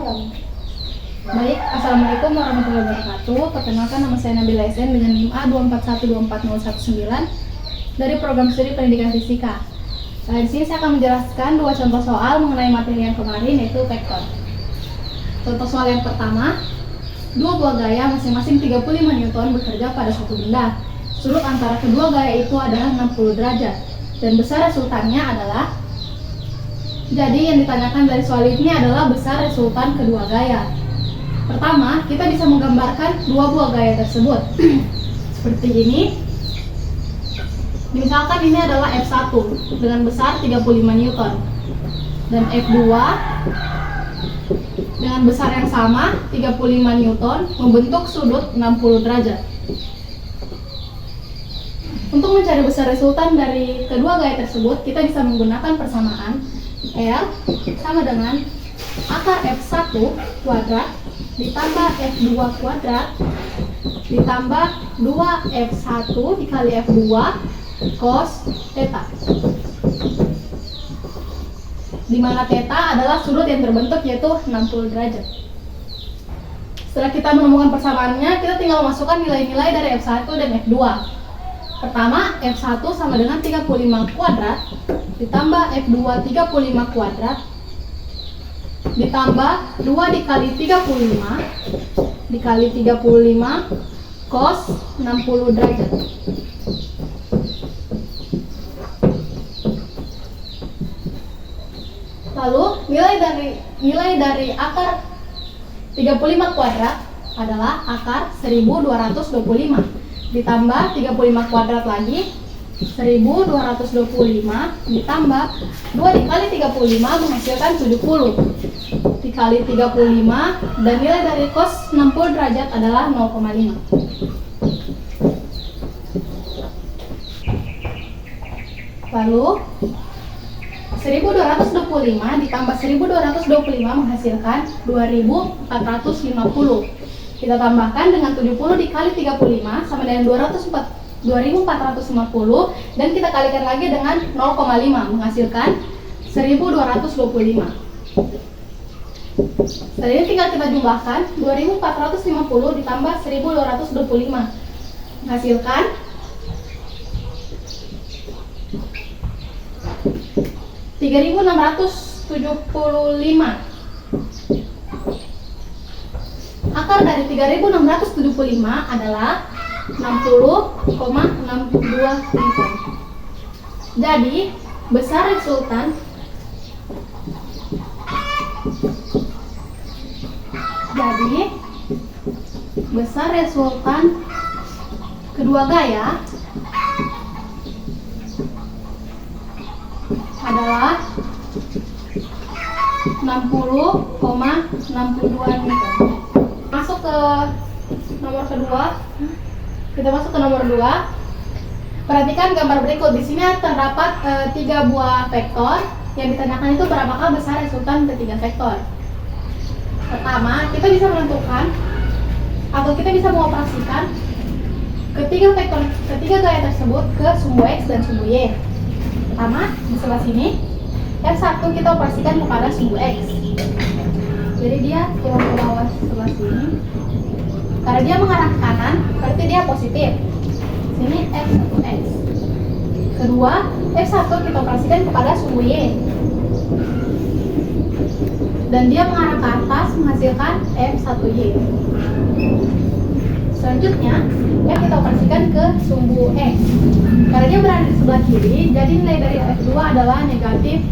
Baik, Assalamualaikum warahmatullahi wabarakatuh. Perkenalkan, nama saya Nabila SN dengan NIM A241240119 dari program studi pendidikan fisika. Di sini saya akan menjelaskan dua contoh soal mengenai materi yang kemarin, yaitu vektor. Contoh soal yang pertama, dua buah gaya masing-masing 35 Newton bekerja pada suatu benda. Sudut antara kedua gaya itu adalah 60 derajat dan besar resultannya adalah. Jadi yang ditanyakan dari soal ini adalah besar resultan kedua gaya. Pertama, kita bisa menggambarkan dua buah gaya tersebut seperti ini. Misalkan ini adalah F1 dengan besar 35 Newton dan F2 dengan besar yang sama 35 Newton membentuk sudut 60 derajat. Untuk mencari besar resultan dari kedua gaya tersebut, kita bisa menggunakan persamaan R sama dengan akar F1 kuadrat ditambah F2 kuadrat ditambah 2F1 dikali F2 cos theta, di mana theta adalah sudut yang terbentuk, yaitu 60 derajat. Setelah kita menemukan persamaannya, kita tinggal memasukkan nilai-nilai dari F1 dan F2. Pertama, F1 sama dengan 35 kuadrat ditambah F2 35 kuadrat ditambah 2 dikali 35 dikali 35 cos 60 derajat. Lalu nilai dari akar 35 kuadrat adalah akar 1225 ditambah 35 kuadrat lagi 1225 ditambah 2 dikali 35 menghasilkan 70 dikali 35 dan nilai dari cos 60 derajat adalah 0,5. Lalu 1225 ditambah 1225 menghasilkan 2450. Kita tambahkan dengan 70 dikali 35 sama dengan 2450 dan kita kalikan lagi dengan 0,5 menghasilkan 1225. Setelah ini tinggal kita jumlahkan 2450 ditambah 1225 menghasilkan 3675. Akar dari 3675 adalah 60,62 Newton. Jadi besar resultan kedua gaya adalah 60,62 Newton. Masuk ke nomor kedua. Kita masuk ke nomor 2. Perhatikan gambar berikut. Di sini terdapat 3 buah vektor. Yang ditanyakan itu berapakah besar resultan ketiga vektor. Pertama, kita bisa menentukan atau kita bisa mengoperasikan ketiga gaya tersebut ke sumbu X dan sumbu Y. Pertama, di sebelah sini F1 kita operasikan kepada sumbu X. Jadi dia turun ke bawah sebelah sini. Karena dia mengarah ke kanan, berarti dia positif. Sini F1X. Kedua, F1 kita operasikan kepada sumbu Y. Dan dia mengarah ke atas menghasilkan F1Y. Selanjutnya, F kita operasikan ke sumbu X. Karena dia berada di sebelah kiri, jadi nilai dari F2 adalah negatif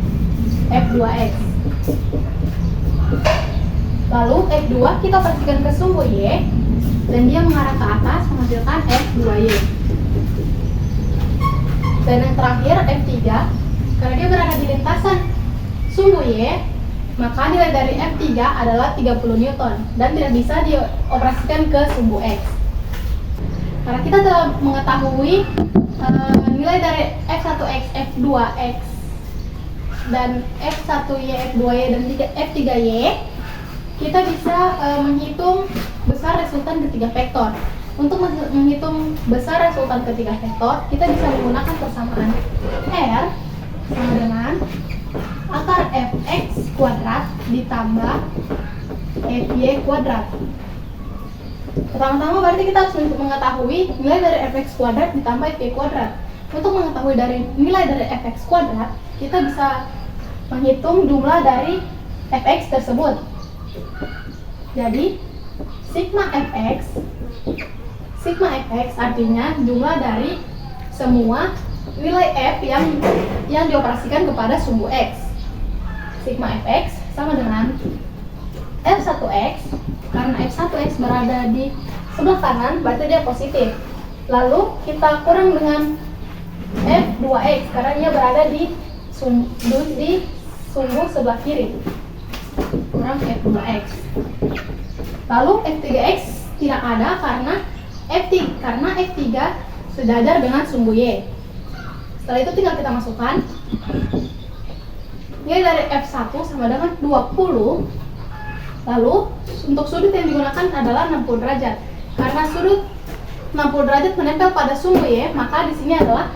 F2X. Lalu F2 kita operasikan ke sumbu Y dan dia mengarah ke atas menghasilkan F2Y. Dan yang terakhir F3, karena dia berada di lintasan sumbu Y, maka nilai dari F3 adalah 30 Newton dan tidak bisa dioperasikan ke sumbu X. Karena kita telah mengetahui nilai dari F1X, F2X dan F1Y, F2Y dan F3Y, kita bisa menghitung besar resultan ketiga vektor. Untuk menghitung besar resultan ketiga vektor, kita bisa menggunakan persamaan R sama dengan akar fx kuadrat ditambah FY kuadrat. Pertama-tama berarti kita harus mengetahui nilai dari fx kuadrat ditambah FY kuadrat. Untuk mengetahui nilai dari fx kuadrat, kita bisa menghitung jumlah dari fx tersebut. Jadi sigma fx artinya jumlah dari semua nilai f yang dioperasikan kepada sumbu x. Sigma fx sama dengan f1x, karena f1x berada di sebelah kanan berarti dia positif. Lalu kita kurang dengan f2x karena dia berada di sumbu sebelah kiri, kurang f2x. Lalu f3x tidak ada karena f3 sejajar dengan sumbu y. Setelah itu tinggal kita masukkan nilai dari f1 sama dengan 20. Lalu untuk sudut yang digunakan adalah 60 derajat. Karena sudut 60 derajat menempel pada sumbu y, maka di sini adalah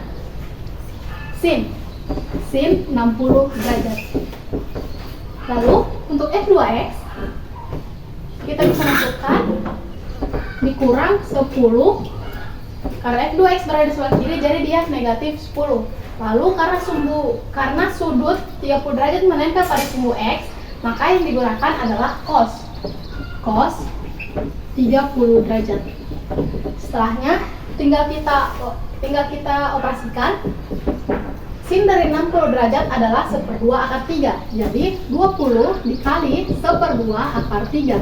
sin 60 derajat. Lalu untuk f2x kita bisa masukkan dikurang 10, karena f2x berada di sebelah kiri jadi dia negatif 10. Lalu karena sudut 30 derajat menempel pada sumbu x, maka yang digunakan adalah cos 30 derajat. Setelahnya tinggal kita operasikan. Sin dari 60 derajat adalah 1/2 akar 3. Jadi 20 dikali 1/2 akar 3.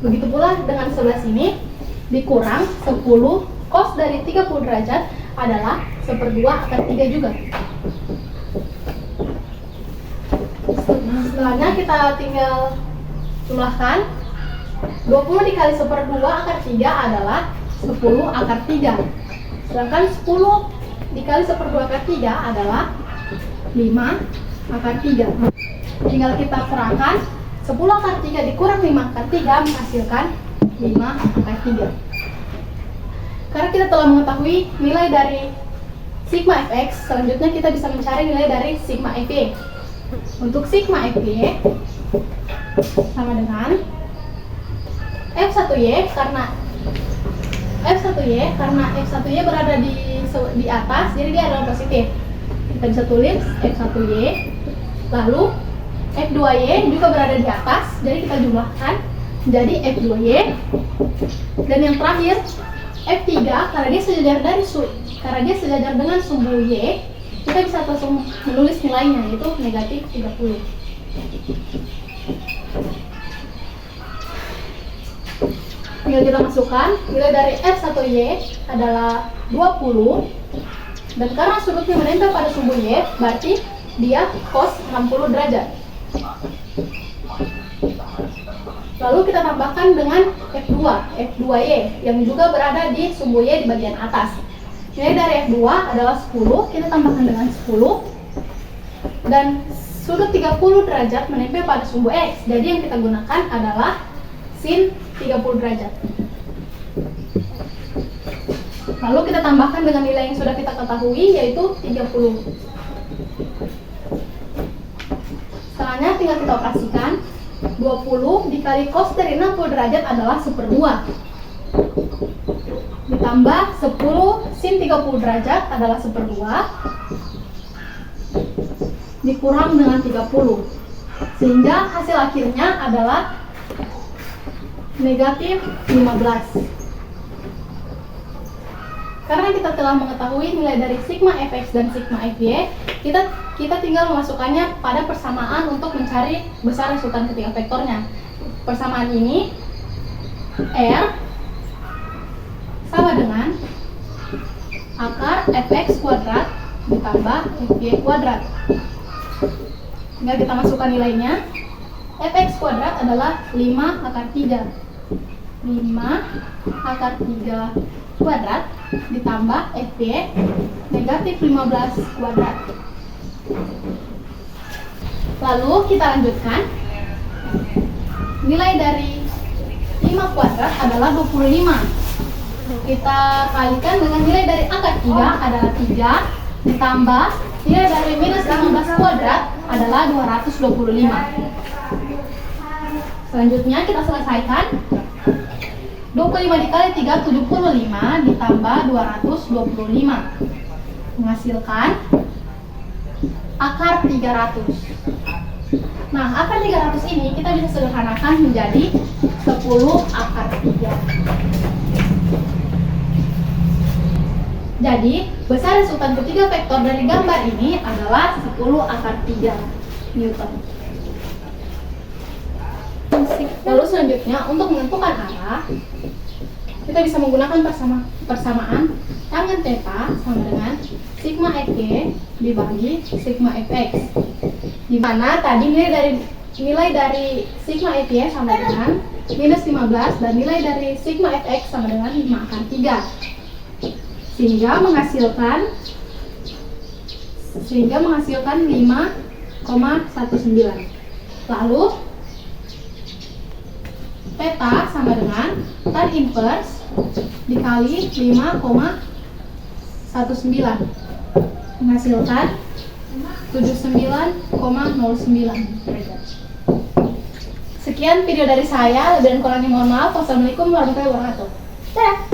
Begitu pula dengan sebelah sini, dikurang 10 cos dari 30 derajat adalah 1/2 akar 3 juga. Setelahnya kita tinggal jumlahkan. 20 dikali 1/2 akar 3 adalah 10 akar 3. Sedangkan 10 dikali 1/2 akar 3 adalah 5 akar 3. Tinggal kita kurangkan. 10 akar 3 dikurang 5 akar 3 menghasilkan 5 akar 3. Karena kita telah mengetahui nilai dari sigma fx, selanjutnya kita bisa mencari nilai dari sigma fy. Untuk sigma fy sama dengan f1y, karena f1y berada di atas, jadi dia adalah positif. Kita bisa tulis f1y. Lalu f2y juga berada di atas, jadi kita jumlahkan menjadi f2y. Dan yang terakhir f3, karena dia sejajar dengan sumbu y, kita bisa langsung menulis nilainya, yaitu negatif 30. Tinggal kita masukkan nilai dari f1y adalah 20, dan karena sudutnya menempel pada sumbu y, berarti dia cos 60 derajat. Lalu kita tambahkan dengan f2y yang juga berada di sumbu y di bagian atas. Nilai dari f2 adalah 10, kita tambahkan dengan 10, dan sudut 30 derajat menempel pada sumbu x, jadi yang kita gunakan adalah sin 30 derajat. Lalu kita tambahkan dengan nilai yang sudah kita ketahui, yaitu 30. Setelahnya tinggal kita operasikan. 20 dikali cos dari 60 derajat adalah 1/2. Ditambah 10 sin 30 derajat adalah 1/2. Dikurang dengan 30. Sehingga hasil akhirnya adalah negatif 15. Karena kita telah mengetahui nilai dari sigma fx dan sigma fy, kita tinggal memasukkannya pada persamaan untuk mencari besar resultan ketiga vektornya. Persamaan ini R sama dengan akar fx kuadrat ditambah fy kuadrat. Tinggal kita masukkan nilainya. Fx kuadrat adalah 5 akar 3. 5 akar 3 kuadrat ditambah fy negatif 15 kuadrat. Lalu kita lanjutkan. Nilai dari 5 kuadrat adalah 25. Kita kalikan dengan nilai dari akar 3 adalah 3 ditambah nilai dari minus 15 kuadrat adalah 225. Selanjutnya kita selesaikan. 25 dikali 3, 75 ditambah 225 menghasilkan akar 300. Nah, akar 300 ini kita bisa sederhanakan menjadi 10 akar 3. Jadi, besar resultan ketiga vektor dari gambar ini adalah 10 akar 3 Newton. Lalu selanjutnya, untuk menentukan arah, kita bisa menggunakan persamaan tangen theta sama dengan sigma fg dibagi sigma fx, di mana tadi nilai dari sigma fg sama dengan minus 15 dan nilai dari sigma fx sama dengan 5 akar 3, sehingga menghasilkan 5,19. Lalu theta sama dengan tan inverse dikali 5,19 menghasilkan 79,09 derajat. Sekian video dari saya, lebih dan kurangnya mohon maaf. Wassalamualaikum warahmatullahi wabarakatuh. Dadah.